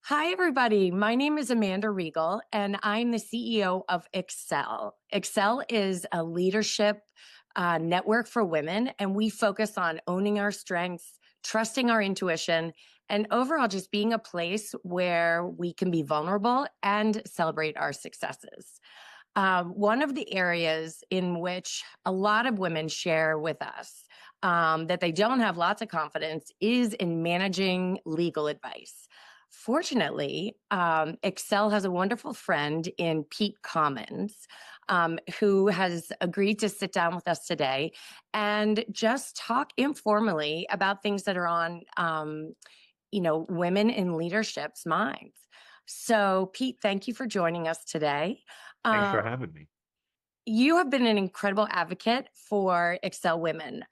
Hi, everybody. My name is Amanda Riegel, and I'm the CEO of Excelle. Excelle is a leadership network for women, and we focus on owning our strengths, trusting our intuition, and overall just being a place where we can be vulnerable and celebrate our successes. One of the areas in which a lot of women share with us that they don't have lots of confidence is in managing legal advice. Fortunately, Excelle has a wonderful friend in Pete Commons, who has agreed to sit down with us today and just talk informally about things that are on, women in leadership's minds. So, Pete, thank you for joining us today. Thanks for Um, having me. you have been an incredible advocate for Excelle Women.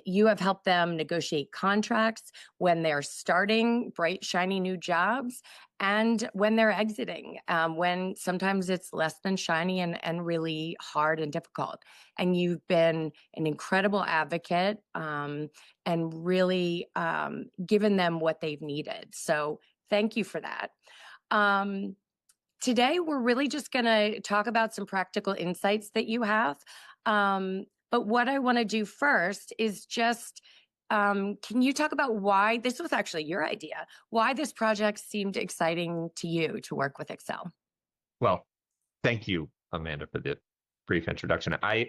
You have helped them negotiate contracts when they're starting bright, shiny new jobs and when they're exiting, when sometimes it's less than shiny and really hard and difficult. And you've been an incredible advocate and really given them what they've needed. So thank you for that. Today, we're really just going to talk about some practical insights that you have. But what I want to do first is just, can you talk about why this was actually your idea, why this project seemed exciting to you to work with Excelle? Well, thank you, Amanda, for the brief introduction. I'm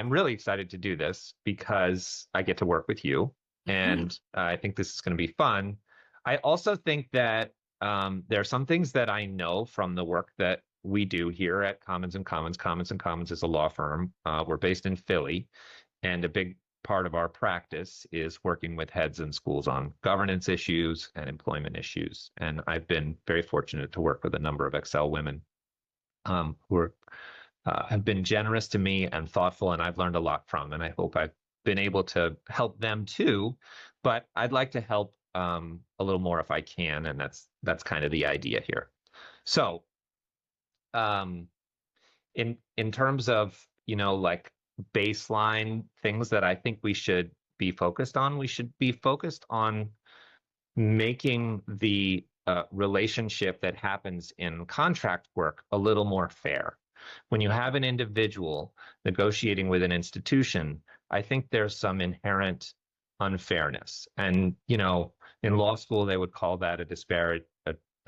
really excited to do this because I get to work with you, and I think this is going to be fun. I also think that there are some things that I know from the work that we do here at Commons and Commons. Commons and Commons is a law firm. We're based in Philly, and a big part of our practice is working with heads in schools on governance issues and employment issues. And I've been very fortunate to work with a number of Excelle women who have been generous to me and thoughtful, and I've learned a lot from. And I hope I've been able to help them too. But I'd like to help a little more if I can, and that's kind of the idea here. So, in terms of like baseline things that I think we should be focused on, we should be focused on making the relationship that happens in contract work a little more fair. When you have an individual negotiating with an institution, I think there's some inherent unfairness. And, in law school, they would call that a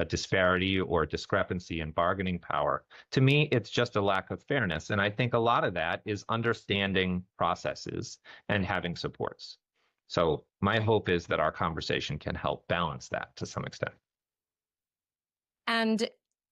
disparity or discrepancy in bargaining power. To me, it's just a lack of fairness. And I think a lot of that is understanding processes and having supports. So my hope is that our conversation can help balance that to some extent. And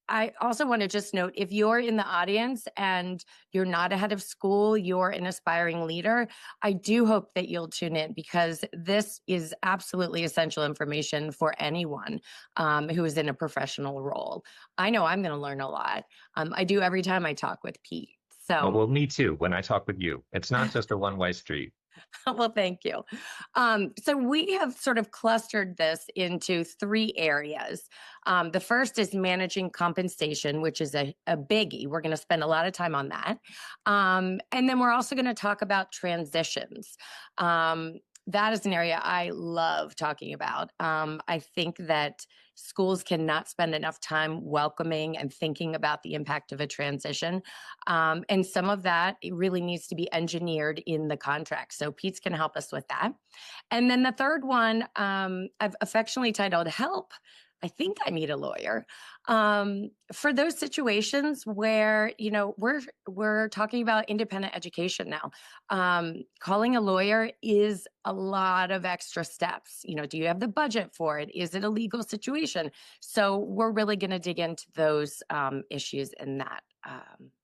I also want to just note, if you're in the audience and you're not a head of school, you're an aspiring leader, I do hope that you'll tune in because this is absolutely essential information for anyone who is in a professional role. I know I'm going to learn a lot. I do every time I talk with Pete. So, well, me too, when I talk with you. It's not just a one-way street. well, thank you. So we have sort of clustered this into three areas. The first is managing compensation, which is a biggie. We're going to spend a lot of time on that. And then we're also going to talk about transitions. That is an area I love talking about. I think that schools cannot spend enough time welcoming and thinking about the impact of a transition. And some of that it really needs to be engineered in the contract. So Pete's can help us with that. And then the third one, I've affectionately titled Help. I think I need a lawyer for those situations where, we're talking about independent education now. Calling a lawyer is a lot of extra steps. Do you have the budget for it? Is it a legal situation? So we're really going to dig into those issues in that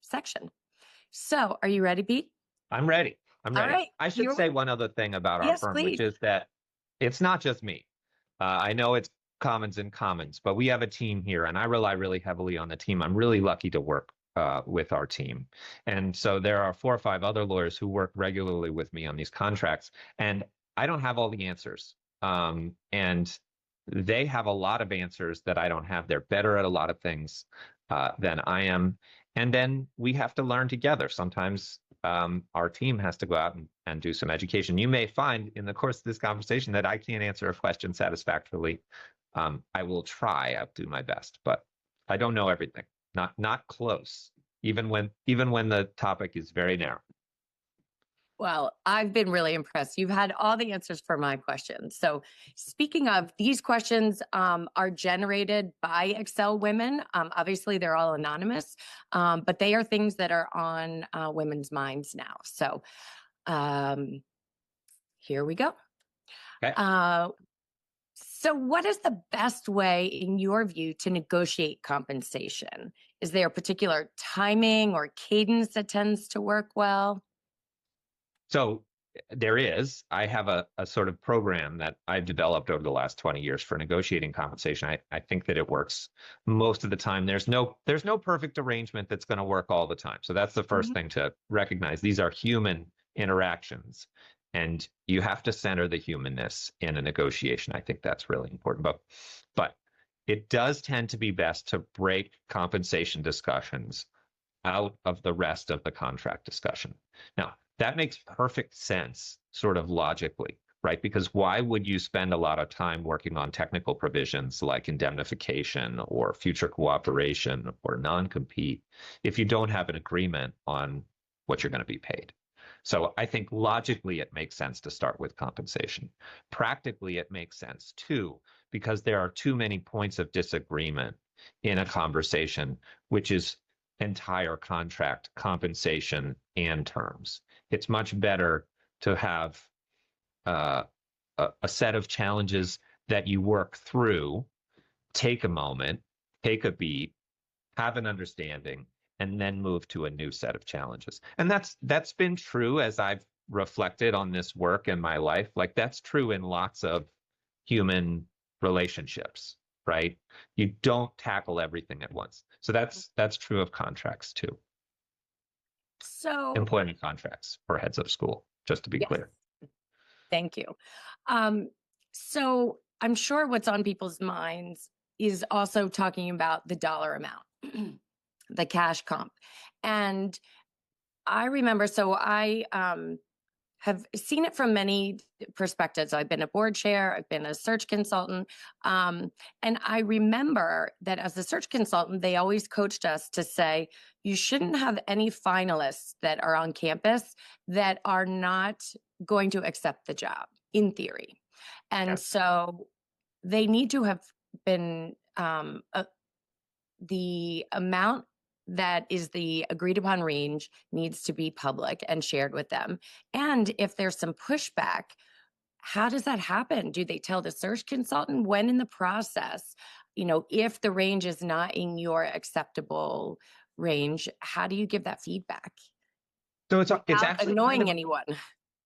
section. So are you ready, Pete? I'm ready. I'm ready. All right. I should say one other thing about our Yes, firm, please. which is that it's not just me. I know it's Commons and Commons, but we have a team here, and I rely really heavily on the team. I'm really lucky to work with our team. And so there are 4 or 5 other lawyers who work regularly with me on these contracts, and I don't have all the answers. And they have a lot of answers that I don't have. They're better at a lot of things than I am. And then we have to learn together. Sometimes our team has to go out and do some education. You may find in the course of this conversation that I can't answer a question satisfactorily I will try. I'll do my best, but I don't know everything. Not close. Even when the topic is very narrow. Well, I've been really impressed. You've had all the answers for my questions. So, speaking of, these questions are generated by Excelle Women. Obviously, they're all anonymous, but they are things that are on women's minds now. So, um, here we go. Okay. So, what is the best way, in your view, to negotiate compensation? Is there a particular timing or cadence that tends to work well? So I have a sort of program that I've developed over the last 20 years for negotiating compensation. I think that it works most of the time. There's no perfect arrangement that's going to work all the time. So that's the first thing to recognize. These are human interactions, and you have to center the humanness in a negotiation. I think that's really important. But it does tend to be best to break compensation discussions out of the rest of the contract discussion. Now, that makes perfect sense, sort of logically, right? Because why would you spend a lot of time working on technical provisions like indemnification or future cooperation or non-compete if you don't have an agreement on what you're going to be paid? So I think logically it makes sense to start with compensation. Practically, it makes sense too, because there are too many points of disagreement in a conversation, which is entire contract, compensation, and terms. It's much better to have a set of challenges that you work through, take a moment, take a beat, have an understanding, and then move to a new set of challenges. And that's been true as I've reflected on this work in my life. Like that's true in lots of human relationships, right? You don't tackle everything at once. So that's true of contracts too. So, Employment contracts for heads of school, just to be yes, clear. thank you. Um, so, I'm sure what's on people's minds is also talking about the dollar amount, the cash comp. And I remember, so I have seen it from many perspectives. I've been a board chair, I've been a search consultant. And I remember that as a search consultant, they always coached us to say, you shouldn't have any finalists that are on campus that are not going to accept the job, in theory. And Yes. so they need to have been the amount that is the agreed upon range needs to be public and shared with them. And if there's some pushback, how does that happen? Do they tell the search consultant when in the process, if the range is not in your acceptable range, how do you give that feedback So it's without actually kind annoying of anyone?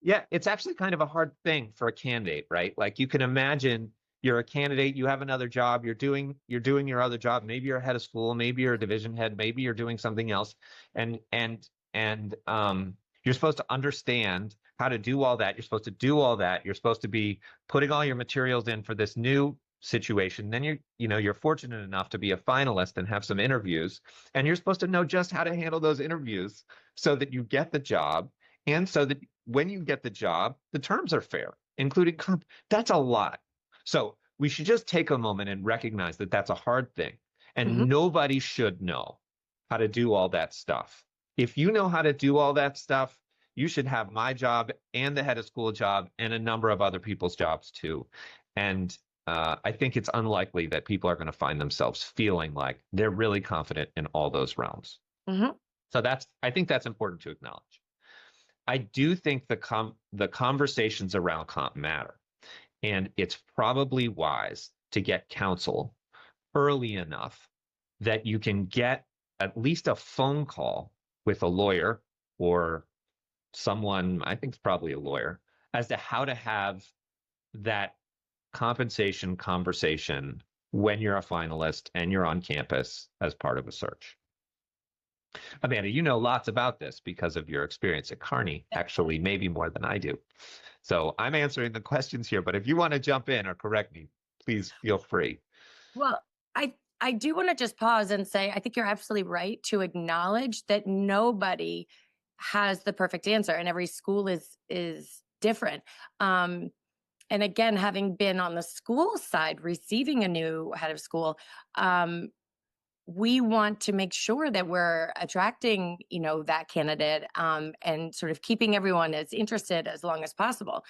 yeah, it's actually kind of a hard thing for a candidate, right? Like you can imagine you're a candidate, you have another job, you're doing your other job, maybe you're a head of school, maybe you're a division head, maybe you're doing something else, and you're supposed to understand how to do all that. You're supposed to do all that. You're supposed to be putting all your materials in for this new situation. Then you're fortunate enough to be a finalist and have some interviews, and you're supposed to know just how to handle those interviews so that you get the job and so that when you get the job, the terms are fair, including comp. That's a lot. So we should just take a moment and recognize that that's a hard thing. Mhm. And nobody should know how to do all that stuff. If you know how to do all that stuff, you should have my job and the head of school job and a number of other people's jobs too. And I think it's unlikely that people are going to find themselves feeling like they're really confident in all those realms. Mhm. So I think that's important to acknowledge. I do think the conversations around comp matter, and it's probably wise to get counsel early enough that you can get at least a phone call with a lawyer or someone, I think it's probably a lawyer, as to how to have that compensation conversation when you're a finalist and you're on campus as part of a search. Amanda, you know lots about this because of your experience at Kearney, actually, maybe more than I do. So I'm answering the questions here, but if you want to jump in or correct me, please feel free. Well, I do want to just pause and say I think you're absolutely right to acknowledge that nobody has the perfect answer and every school is different. And again, having been on the school side, receiving a new head of school, we want to make sure that we're attracting, that candidate, and sort of keeping everyone as interested as long as possible.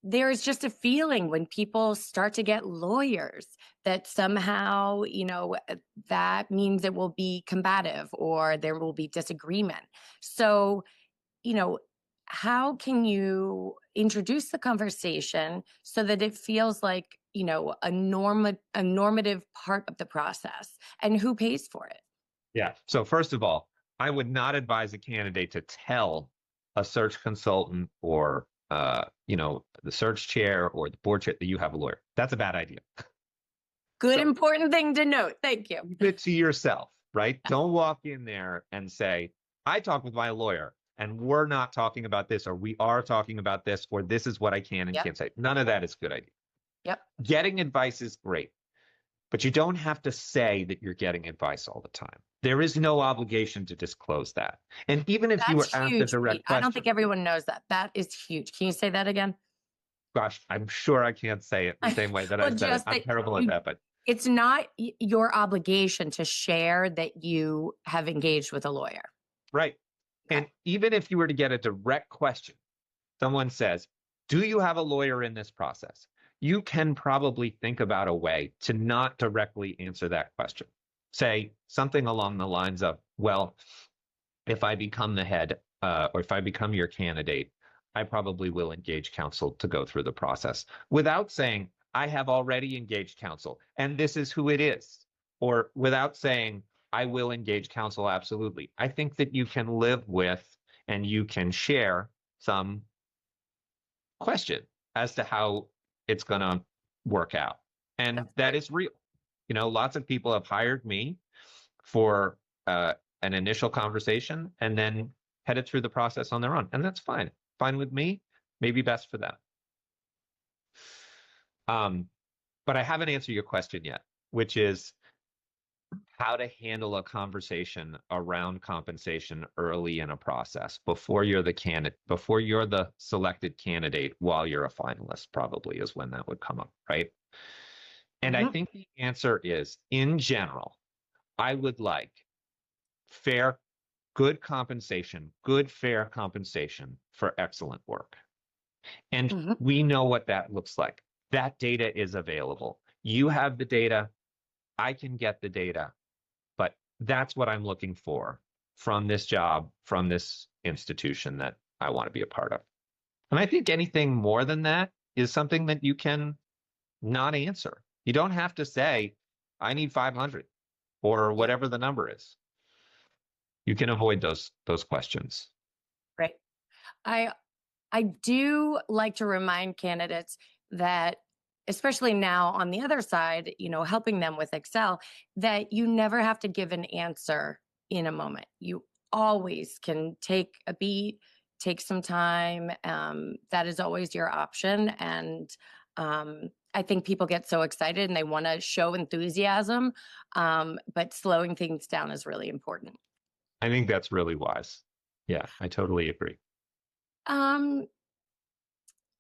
There's just a feeling when people start to get lawyers that somehow, that means it will be combative or there will be disagreement. So, you know, how can you introduce the conversation so that it feels like, a normative part of the process, and who pays for it? Yeah. So first of all, I would not advise a candidate to tell a search consultant or the search chair or the board chair that you have a lawyer. That's a bad idea. Good, So important thing to note. Thank you. keep it to yourself, right? Don't walk in there and say, I talked with my lawyer and we're not talking about this, or we are talking about this, or this is what I can and Yep. can't say. None of that is a good idea. Yep. Getting advice is great, but you don't have to say that you're getting advice all the time. There is no obligation to discllose that. And even if you were That's asked a huge, direct Pete. I don't question, think everyone knows that. That is huge. Can you say that again? gosh, I'm sure I can't say it the same way that I Well, said it. just I'm that terrible at that, but it's not your obligation to share that you have engaged with a lawyer. right. Okay. And even if you were to get a direct question, someone says, do you have a lawyer in this process? You can probably think about a way to not directly answer that question. Say something along the lines of, well, if I become the head, or if I become your candidate, I probably will engage counsel to go through the process, without saying, I have already engaged counsel and this is who it is, or without saying, I will engage counsel absolutely. I think that you can live with and you can share some question as to how it's going to work out. And That's that great. is real. Lots of people have hired me for an initial conversation and then headed through the process on their own. And that's fine. Fine with me, maybe best for them. But I haven't answered your question yet, which is how to handle a conversation around compensation early in a process before you're the candidate, before you're the selected candidate, while you're a finalist, probably is when that would come up, right? And I think the answer is, in general, I would like fair, good compensation, good, fair compensation for excellent work. And we know what that looks like. That data is available. You have the data. I can get the data. But that's what I'm looking for from this job, from this institution that I want to be a part of. And I think anything more than that is something that you can not answer. You don't have to say, I need 500 or whatever the number is. You can avoid those questions. Right. I do like to remind candidates that, especially now on the other side, helping them with Excelle, that you never have to give an answer in a moment. You always can take a beat, take some time. That is always your option. And I think people get so excited and they want to show enthusiasm, but slowing things down is really important. I think that's really wise. Yeah, I totally agree. Um,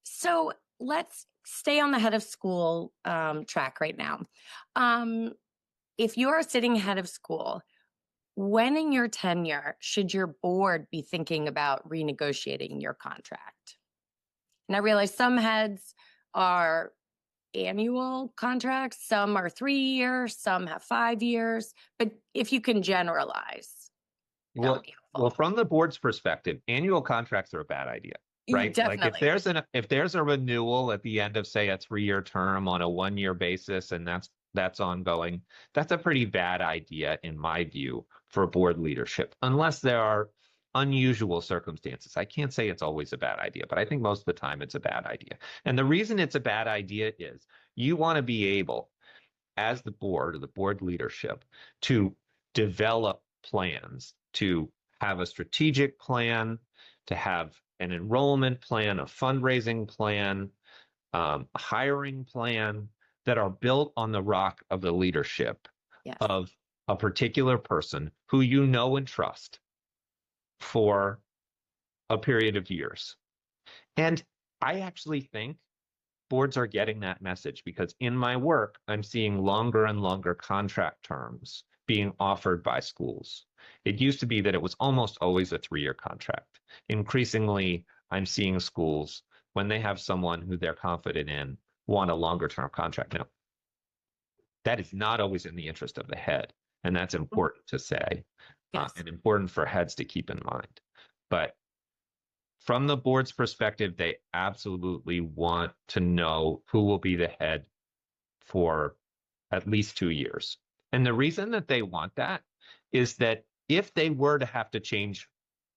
So let's stay on the head of school track right now. If you are sitting head of school, when in your tenure should your board be thinking about renegotiating your contract? And I realize some heads are annual contracts, some are 3 years, some have 5 years, but if you can generalize, that would be helpful. Well, from the board's perspective, annual contracts are a bad idea, right? Like if Definitely. there's a renewal at the end of, say, a 3-year term on a 1-year basis, and that's ongoing, that's a pretty bad idea in my view for board leadership, unless there are unusual circumstances. I can't say it's always a bad idea, but I think most of the time it's a bad idea. And the reason it's a bad idea is you want to be able, as the board or the board leadership, to develop plans, to have a strategic plan, to have an enrollment plan, a fundraising plan, a hiring plan that are built on the rock of the leadership Yes. of a particular person who you know and trust for a period of years. And I actually think boards are getting that message because in my work, I'm seeing longer and longer contract terms being offered by schools. It used to be that it was almost always a 3-year contract. Increasingly, I'm seeing schools, when they have someone who they're confident in, want a longer term contract. Now, that is not always in the interest of the head. And that's important to say, Yes. and important for heads to keep in mind. But from the board's perspective, they absolutely want to know who will be the head for at least 2 years. And the reason that they want that is that if they were to have to change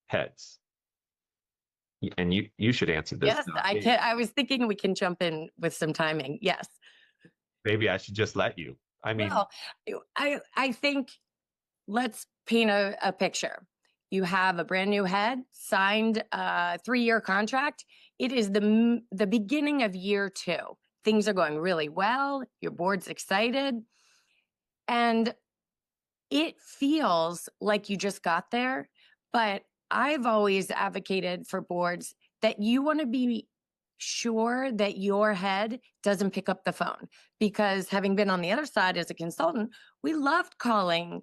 heads, and you should answer this, Yes, not I me. can. I was thinking we can jump in with some timing. Yes. Maybe I should just let you. I mean, Well, I think let's paint a picture. You have a brand new head, signed a 3-year contract. It is the beginning of year 2. Things are going really well. Your board's excited, and it feels like you just got there. But I've always advocated for boards that you want to be sure that your head doesn't pick up the phone, because having been on the other side as a consultant, we loved calling,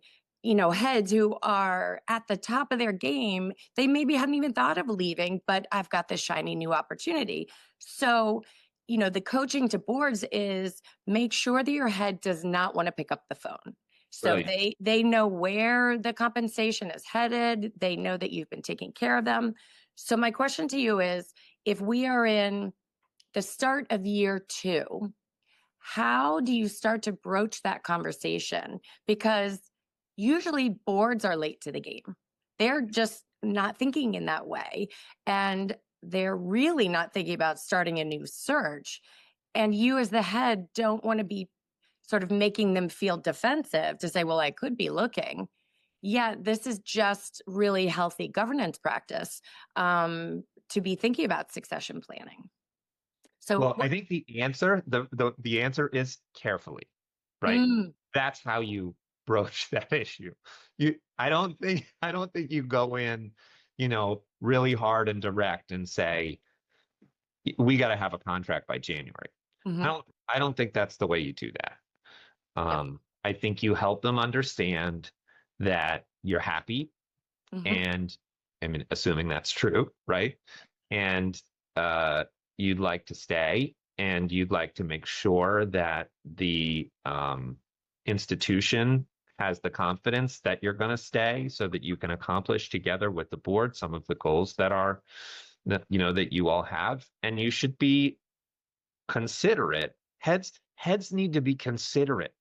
heads who are at the top of their game. They maybe hadn't even thought of leaving, but I've got this shiny new opportunity. So, the coaching to boards is make sure that your head does not want to pick up the phone. So brilliant. they know where the compensation is headed. They know that you've been taking care of them. So my question to you is, if we are in the start of year 2, how do you start to broach that conversation? Because usually boards are late to the game. They're just not thinking in that way. And they're really not thinking about starting a new search. And you, as the head, don't want to be sort of making them feel defensive to say, well, I could be looking. Yeah, this is just really healthy governance practice, to be thinking about succession planning. So, Well, I think the answer is carefully, right? Mm, That's how you broach that issue. I don't think you go in, really hard and direct and say, we got to have a contract by January. mhm, I don't think that's the way you do that. yep, I think you help them understand that you're happy, mhm, and I mean, assuming that's true, right? And you'd like to stay, and you'd like to make sure that the institution has the confidence that you're going to stay, so that you can accomplish together with the board some of the goals that you all have. And you should be considerate. Heads need to be considerate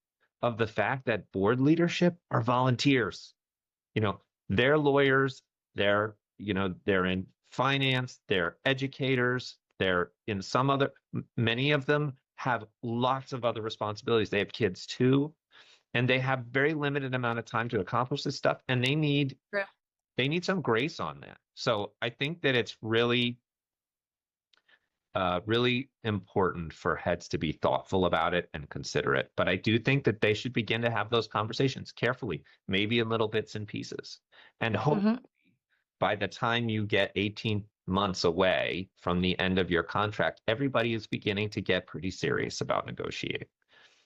of the fact that board leadership are volunteers. You know, they're lawyers, they're in finance, they're educators, they're in many of them have lots of other responsibilities. They have kids too, and they have very limited amount of time to accomplish this stuff, and true. they need some grace on that. So I think that it's really important for heads to be thoughtful about it and considerate. But I do think that they should begin to have those conversations carefully, maybe in little bits and pieces. And hope Mhm, by the time you get 18 months away from the end of your contract, everybody is beginning to get pretty serious about negotiating.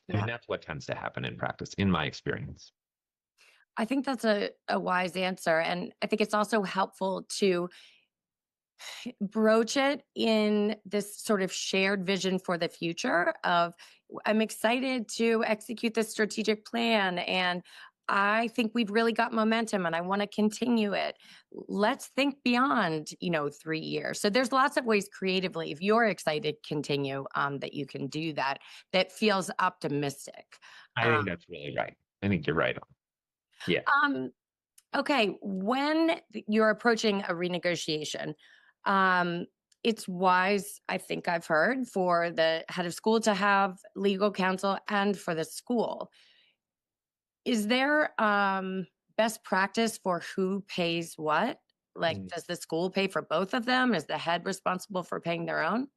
I mean, yeah. that's what tends to happen in practice, in my experience. I think that's a wise answer. And I think it's also helpful to broach it in this sort of shared vision for the future of, I'm excited to execute this strategic plan, and I think we've really got momentum and I want to continue it. Let's think beyond, 3 years. So there's lots of ways creatively, if you're excited to continue, that you can do that, that feels optimistic. I Um, think that's really right. I think you're right on. Yeah. um, Okay, when you're approaching a renegotiation, um, it's wise, I think I've heard, for the head of school to have legal counsel and for the school. Is there best practice for who pays what? Like, Mm. does the school pay for both of them? Is the head responsible for paying their own?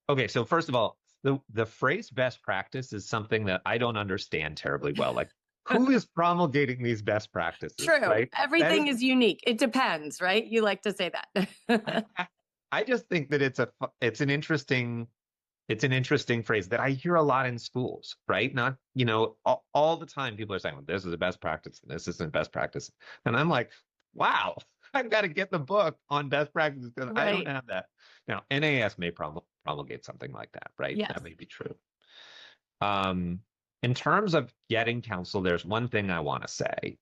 Okay, so first of all, the phrase best practice is something that I don't understand terribly well. Like, who is promulgating these best practices, True. right? That Everything is is unique. It depends, right? You like to say that. I just think that it's an interesting phrase that I hear a lot in schools, right? Not, all the time people are saying, well, this is the best practice and this isn't best practice. And I'm like, wow, I've got to get the book on best practices because I don't Right. have that. Now, NAS may promulgate something like that, right? Yes. That may be true. Um, in terms of getting counsel, there's one thing I want to say.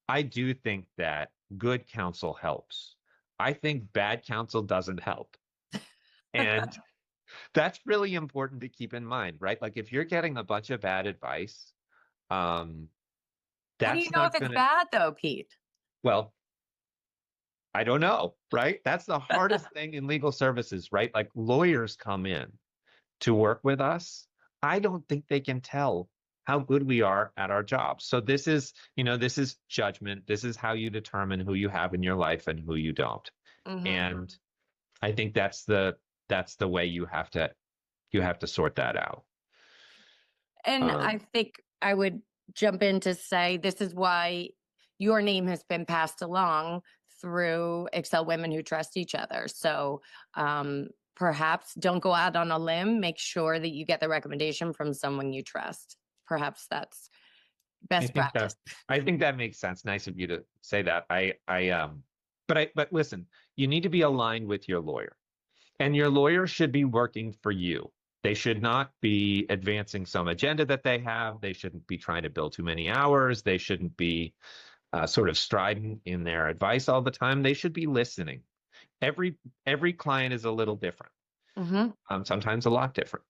I do think that good counsel helps. I think bad counsel doesn't help. And that's really important to keep in mind, right? Like if you're getting a bunch of bad advice, um, How do you that's know if not it's gonna, bad though, Pete? well, I don't know, right? That's the hardest thing in legal services, right? Like lawyers come in to work with us. I don't think they can tell how good we are at our jobs. So this is judgment. This is how you determine who you have in your life and who you don't. Hmm. And I think that's the way you have to sort that out. And I Um, think I would jump in to say this is why your name has been passed along through Excel Women Who Trust Each Other. So perhaps don't go out on a limb. Make sure that you get the recommendation from someone you trust. Perhaps that's I best think that practice. I think that makes sense. Nice of you to say that. But listen, you need to be aligned with your lawyer. And your lawyer should be working for you. They should not be advancing some agenda that they have. They shouldn't be trying to bill too many hours. They shouldn't be sort of strident in their advice all the time. They should be listening. Every client is a little different. Hmm. Sometimes a lot different.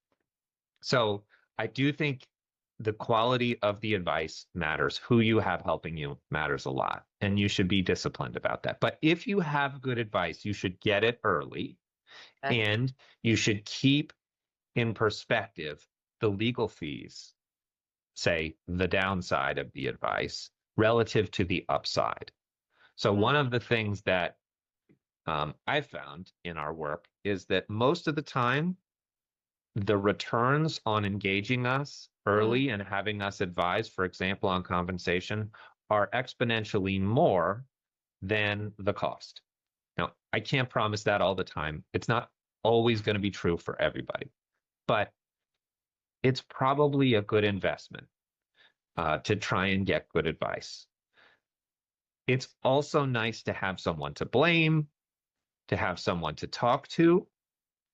So I do think the quality of the advice matters. Who you have helping you matters a lot, and you should be disciplined about that. But if you have good advice, you should get it early, and you should keep in perspective the legal fees, say the downside of the advice relative to the upside. So one of the things that I've found in our work is that most of the time, the returns on engaging us early and having us advise, for example, on compensation, are exponentially more than the cost. Now, I can't promise that all the time. It's not always going to be true for everybody, but it's probably a good investment to try and get good advice. It's also nice to have someone to blame, to have someone to talk to.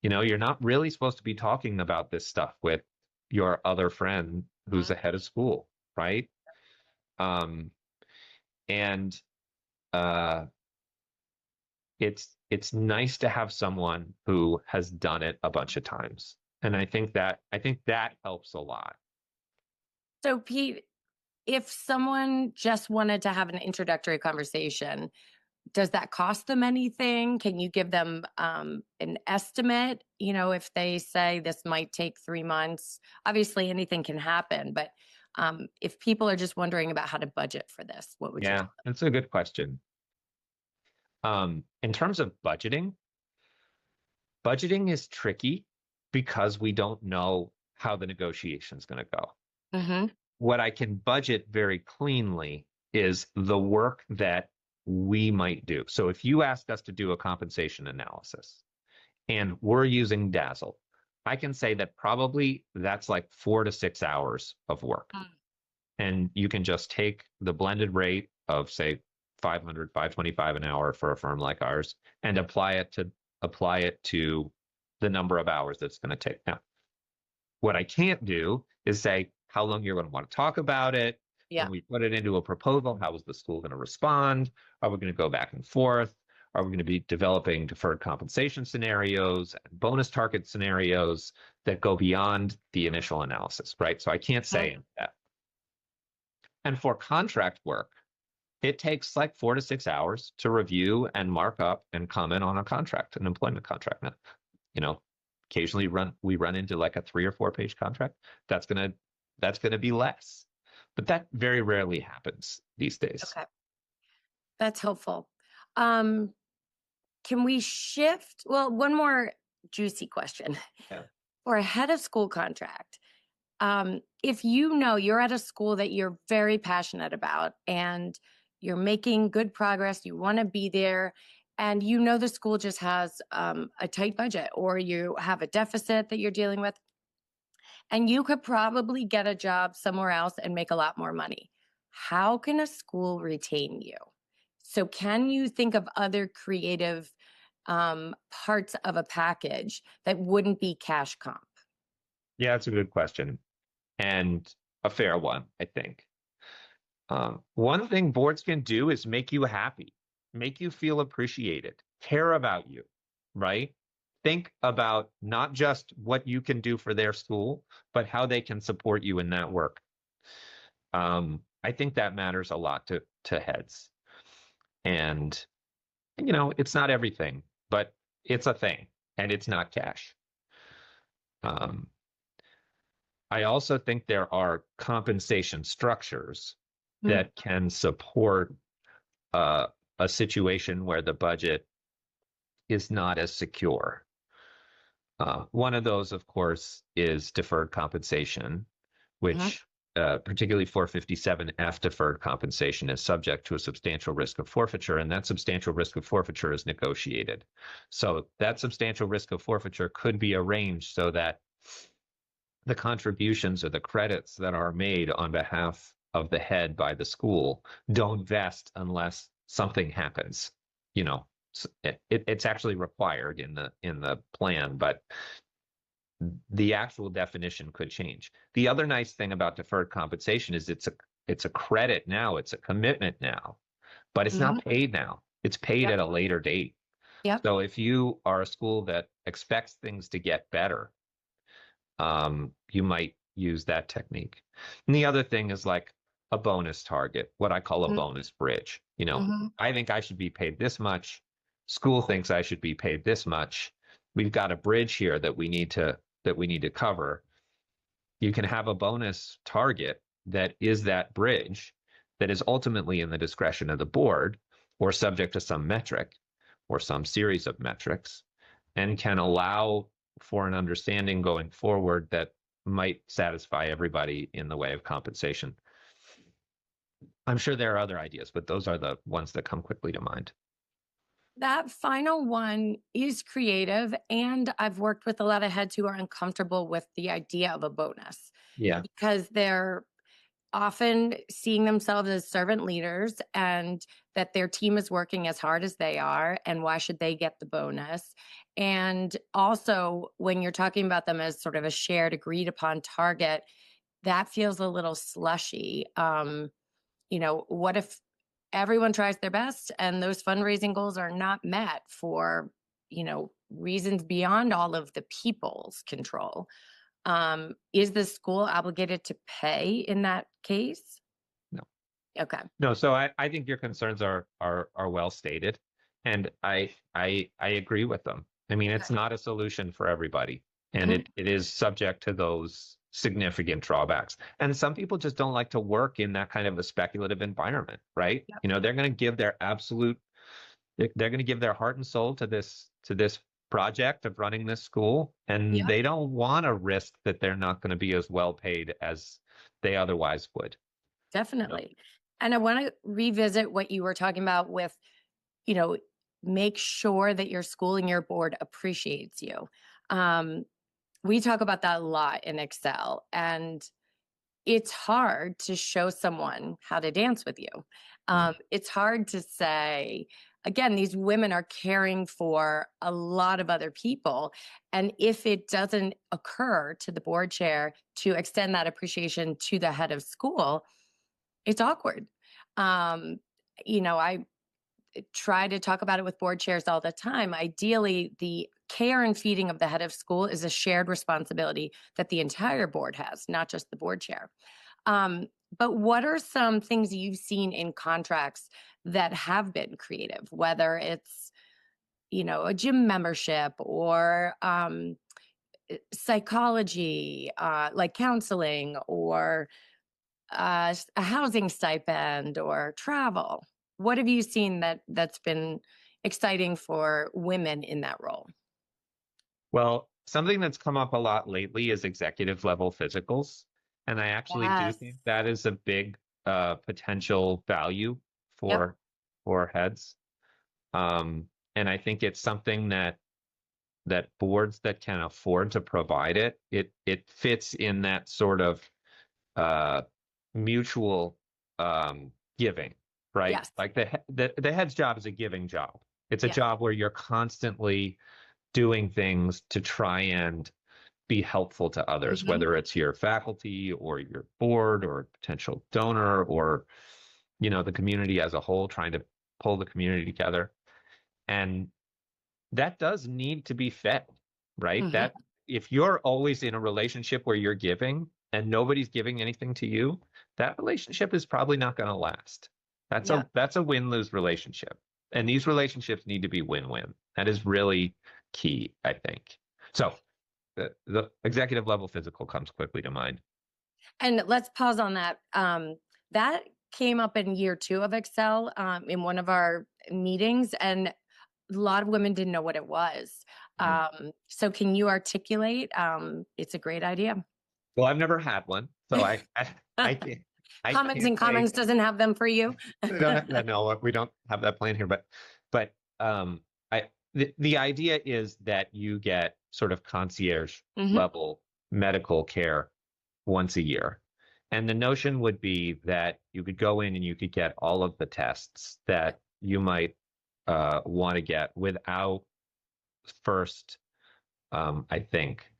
You're not really supposed to be talking about this stuff with your other friend who's a head of school, right? Um, and uh, it's nice to have someone who has done it a bunch of times, and I think that helps a lot. So, Pete, if someone just wanted to have an introductory conversation, does that cost them anything? Can you give them an estimate? If they say this might take 3 months, obviously anything can happen. But if people are just wondering about how to budget for this, what would you Yeah, tell that's a good question. In terms of budgeting is tricky because we don't know how the negotiation is going to go. them? Hmm. What I can budget very cleanly is the work that we might do. So if you ask us to do a compensation analysis and we're using Dazzle, I can say that probably that's like 4 to 6 hours of work. And you can just take the blended rate of say 500, 525 an hour for a firm like ours and apply it to the number of hours that's going to take. Now, what I can't do is say how long you're going to want to talk about it. Yeah. When we put it into a proposal, how is the school going to respond? Are we going to go back and forth? Are we going to be developing deferred compensation scenarios and bonus target scenarios that go beyond the initial analysis, right? So I can't say that. And for contract work, it takes like 4 to 6 hours to review and mark up and comment on a contract, an employment contract. Now, you know, occasionally we run into like a 3 or 4 page contract. That's gonna be less, but that very rarely happens these days. Okay. That's helpful. Um, can we shift? Well, one more juicy question. Yeah. For a head of school contract, if you're at a school that you're very passionate about and you're making good progress, you want to be there, and you know the school just has a tight budget, or you have a deficit that you're dealing with, and you could probably get a job somewhere else and make a lot more money. How can a school retain you? So, can you think of other creative parts of a package that wouldn't be cash comp? Yeah, it's a good question and a fair one, I think. One thing boards can do is make you happy, make you feel appreciated, care about you, right? Think about not just what you can do for their school, but how they can support you in that work. I think that matters a lot to heads. And, it's not everything, but it's a thing and it's not cash. Um, I also think there are compensation structures Mm, that can support uh, a situation where the budget is not as secure. One of those, of course, is deferred compensation, mhm, which particularly 457F deferred compensation is subject to a substantial risk of forfeiture, and that substantial risk of forfeiture is negotiated. So that substantial risk of forfeiture could be arranged so that the contributions or the credits that are made on behalf of the head by the school don't vest unless something happens. You know, it's actually required in the plan, but the actual definition could change. The other nice thing about deferred compensation is it's a credit now, it's a commitment now, but it's mhm. not paid now. It's paid Yep, at a later date. yep. So if you are a school that expects things to get better, you might use that technique. And the other thing is like a bonus target, what I call a Mhm, bonus bridge. mhm. I think I should be paid this much. School thinks I should be paid this much. We've got a bridge here that we need to cover. You can have a bonus target that is that bridge that is ultimately in the discretion of the board or subject to some metric or some series of metrics and can allow for an understanding going forward that might satisfy everybody in the way of compensation. I'm sure there are other ideas, but those are the ones that come quickly to mind. That final one is creative, and I've worked with a lot of heads who are uncomfortable with the idea of a bonus Yeah. because they're often seeing themselves as servant leaders and that their team is working as hard as they are. And why should they get the bonus? And also, when you're talking about them as sort of a shared, agreed upon target, that feels a little slushy. What if everyone tries their best and those fundraising goals are not met for, reasons beyond all of the people's control? Is the school obligated to pay in that case? No. Okay. No, so I think your concerns are well stated, and I agree with them. I mean, Okay. it's not a solution for everybody, and Mhm. it is subject to those significant drawbacks. And some people just don't like to work in that kind of a speculative environment, right? Yep. They're going to give their they're going to give their heart and soul to this project of running this school, and Yep. they don't want to risk that they're not going to be as well paid as they otherwise would. No. Definitely. And I want to revisit what you were talking about with, you know, make sure that your school and your board appreciates you. Um, we talk about that a lot in Excel, and it's hard to show someone how to dance with you. Mm. It's hard to say, again, these women are caring for a lot of other people. And if it doesn't occur to the board chair to extend that appreciation to the head of school, it's awkward. Um, I try to talk about it with board chairs all the time. Ideally, the care and feeding of the head of school is a shared responsibility that the entire board has, not just the board chair. Um, but what are some things you've seen in contracts that have been creative, whether it's, a gym membership or psychology, like counseling, or a housing stipend or travel? What have you seen that's been exciting for women in that role? Well, something that's come up a lot lately is executive level physicals. And I actually do Yes. think that is a big potential value Yep. for heads. Um, And I think it's something that boards that can afford to provide it fits in that sort of uh, mutual giving, right? Yes. Like the head's job is a giving job. It's a Yes. job where you're constantly doing things to try and be helpful to others, Hmm. whether it's your faculty or your board or potential donor or the community as a whole, trying to pull the community together. And that does need to be fed, right? Hmm. That if you're always in a relationship where you're giving and nobody's giving anything to you, that relationship is probably not going to last. Yeah. That's a win-lose relationship. And these relationships need to be win-win. That is really key, I think. So the executive level physical comes quickly to mind. And let's pause on that. That came up in year 2 of Excelle, in one of our meetings, and a lot of women didn't know what it was. Mhm. So can you articulate? It's a great idea. Well, I've never had one, so I can't I Commons can't and say Commons doesn't have them for you. we don't have that. No, we don't have that plan here. But I the idea is that you get sort of concierge Hmm. level medical care once a year, and the notion would be that you could go in and you could get all of the tests that you might want to get without first, I think,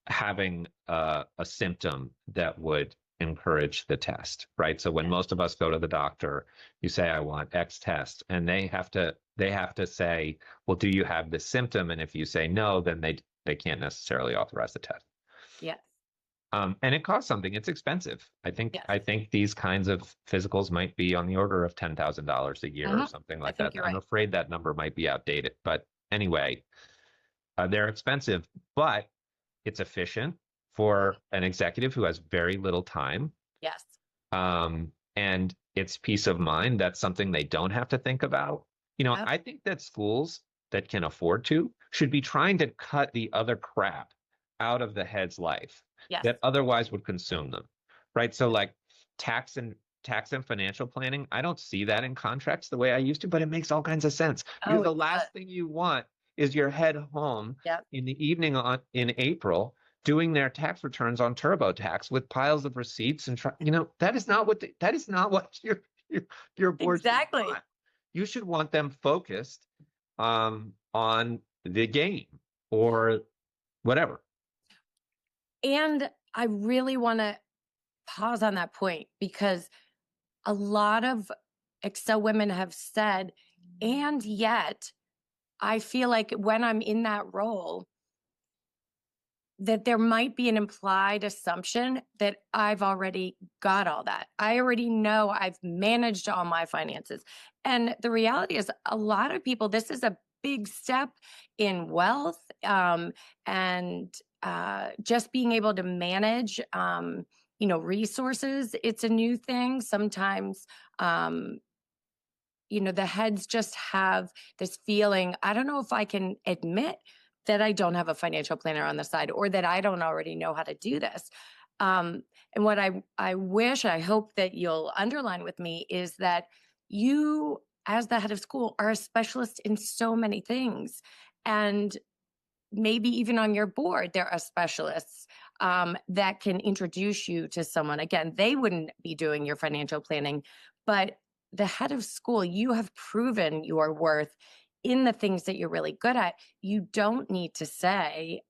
having a symptom that would encourage the test, right? So when most of us go to the doctor, you say, I want X test, and they have to say, well, do you have this symptom? And if you say no, then they can't necessarily authorize the test. Yes. And it costs something. It's expensive. I think Yes. I think these kinds of physicals might be on the order of $10,000 a year or Hmm. something I like think that. you're I'm right. afraid that number might be outdated, but anyway, they're expensive, but it's efficient Mhm. for an executive who has very little time. Yes. And it's peace of mind. That's something they don't have to think about. Yep. I think that schools that can afford to should be trying to cut the other crap out of the head's life Yes. that otherwise would consume them. Right. So like tax and financial planning, I don't see that in contracts the way I used to, but it makes all kinds of sense because Oh, the it does. last thing you want is your head home Yep. in the evening in April doing their tax returns on TurboTax with piles of receipts and that is not what your board should Exactly. want. You should want them focused on the game or whatever. And I really want to pause on that point because a lot of Excel women have said, and yet I feel like when I'm in that role, that there might be an implied assumption that I've already got all that. I already know I've managed all my finances. And the reality is, a lot of people, this is a big step in wealth, and just being able to manage, resources. It's a new thing. Sometimes, um, the heads just have this feeling. I don't know if I can admit that I don't have a financial planner on the side or that I don't already know how to do this. Um, and what I wish, I hope that you'll underline with me is that you, as the head of school, are a specialist in so many things. And maybe even on your board, there are specialists that can introduce you to someone. Again, they wouldn't be doing your financial planning, but the head of school, you have proven your worth in the things that you're really good at. You don't need to say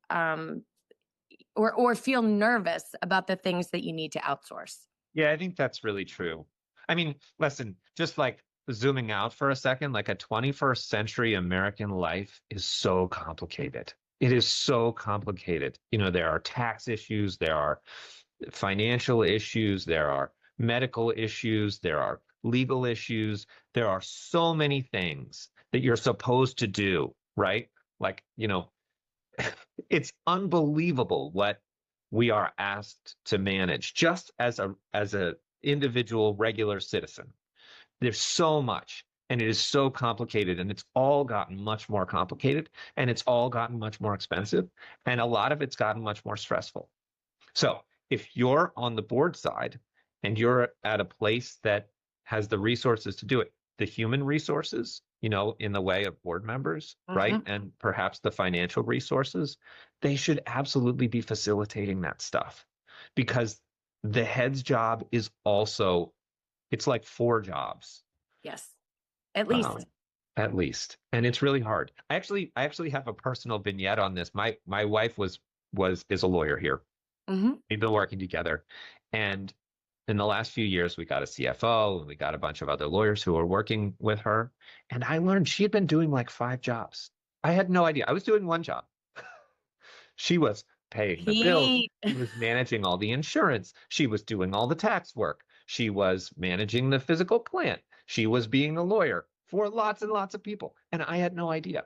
or feel nervous about the things that you need to outsource. Yeah, I think that's really true. I mean, listen, just like zooming out for a second, like a 21st century American life is so complicated. It is so complicated. There are tax issues, there are financial issues, there are medical issues, there are legal issues. There are so many things that you're supposed to do, right? Like, it's unbelievable what we are asked to manage just as a individual regular citizen. There's so much and it is so complicated and it's all gotten much more complicated and it's all gotten much more expensive and a lot of it's gotten much more stressful. So if you're on the board side and you're at a place that has the resources to do it, the human resources, in the way of board members, right? And perhaps the financial resources, they should absolutely be facilitating that stuff, because the head's job is also, it's like 4 jobs. Yes. At um, least. at least, and it's really hard. I actually have a personal vignette on this. My wife is a lawyer here. We've been working together, and in the last few years, we got a CFO and we got a bunch of other lawyers who are working with her. And I learned she had been doing like 5 jobs. I had no idea. I was doing one job. She was paying the bills. Pete. She was managing all the insurance. She was doing all the tax work. She was managing the physical plant. She was being a lawyer for lots and lots of people. And I had no idea.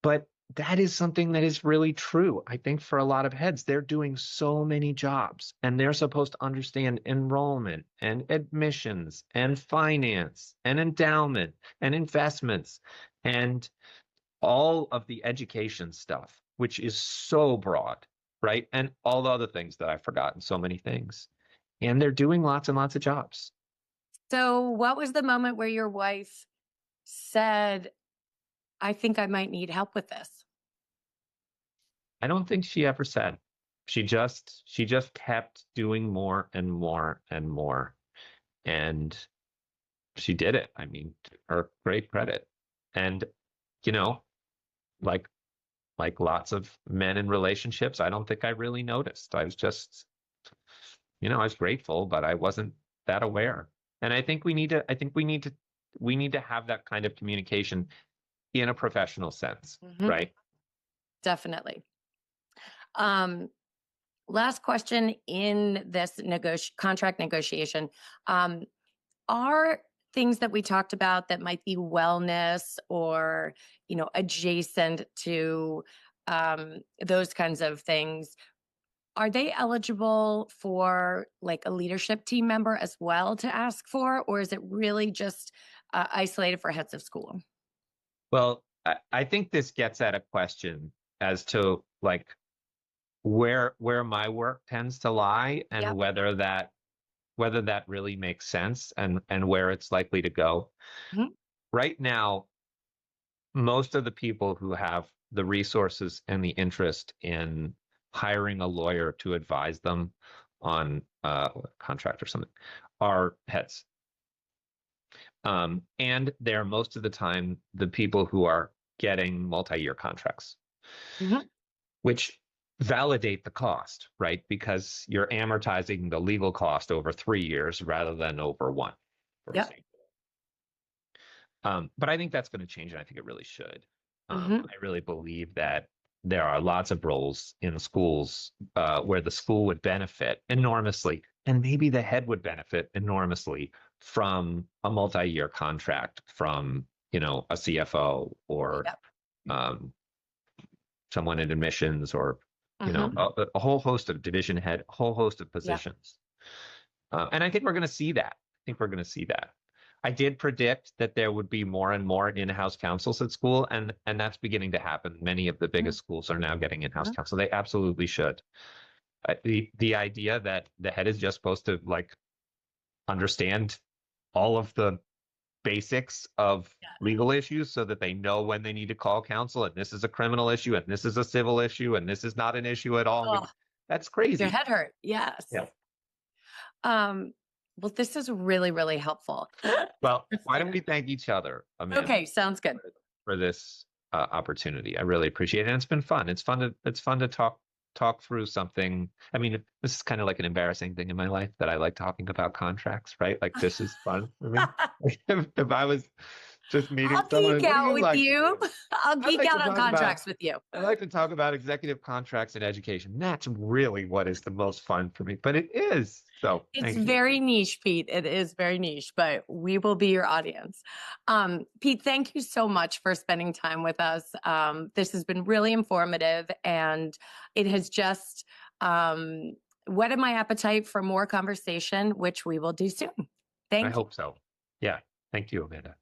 But that is something that is really true. I think for a lot of heads, they're doing so many jobs, and they're supposed to understand enrollment and admissions and finance and endowment and investments and all of the education stuff, which is so broad, right? And all the other things that I've forgotten, so many things. And they're doing lots and lots of jobs. So what was the moment where your wife said, I think I might need help with this? I don't think she ever said. She just kept doing more and more and more. And she did it. I mean, to her great credit. And, you know, like lots of men in relationships, I don't think I really noticed. I was just, I was grateful, but I wasn't that aware. And I think we need to have that kind of communication in a professional sense, right? Definitely. Last question in this contract negotiation. Are things that we talked about that might be wellness or, adjacent to those kinds of things, are they eligible for like a leadership team member as well to ask for, or is it really just isolated for heads of school? Well, I think this gets at a question as to like where my work tends to lie, and Yep. whether that really makes sense, and where it's likely to go. Mhm. Right now, most of the people who have the resources and the interest in hiring a lawyer to advise them on a contract or something are heads. And they're most of the time the people who are getting multi-year contracts, which validate the cost, right? Because you're amortizing the legal cost over 3 years rather than over 1, for Yep. example. But I think that's going to change, and I think it really should. Mhm. I really believe that there are lots of roles in schools where the school would benefit enormously, and maybe the head would benefit enormously from a multi-year contract from, a CFO or Yep. someone in admissions, or, Mhm. a whole host of division head, a whole host of Yep. positions. And I think we're going to see that. I did predict that there would be more and more in-house counsels at school, and that's beginning to happen. Many of the biggest schools are now getting in-house counsel. They absolutely should. The idea that the head is just supposed to like understand all of the basics of legal issues so that they know when they need to call counsel, and this is a criminal issue, and this is a civil issue, and this is not an issue at all. Oh, That's your crazy. head hurt. Yes. Yeah. Well, this is really, really helpful. Well, why don't we thank each other, Amanda, Okay, sounds good. for this opportunity. I really appreciate it. And it's been fun. It's fun to talk through something. I mean, this is kind of like an embarrassing thing in my life, that I like talking about contracts, right? Like, this is fun for me. If I was just meeting I'll someone, geek what do out you with like to you. do? I'll I'd geek like to out on talk about- contracts with you. I like to talk about executive contracts and education. That's really what is the most fun for me. But it is. So It's thank you. very niche, Pete. It is very niche, but we will be your audience. Pete, thank you so much for spending time with us. This has been really informative, and it has just whetted my appetite for more conversation, which we will do soon. I Thank you. hope so. Yeah. Thank you, Amanda.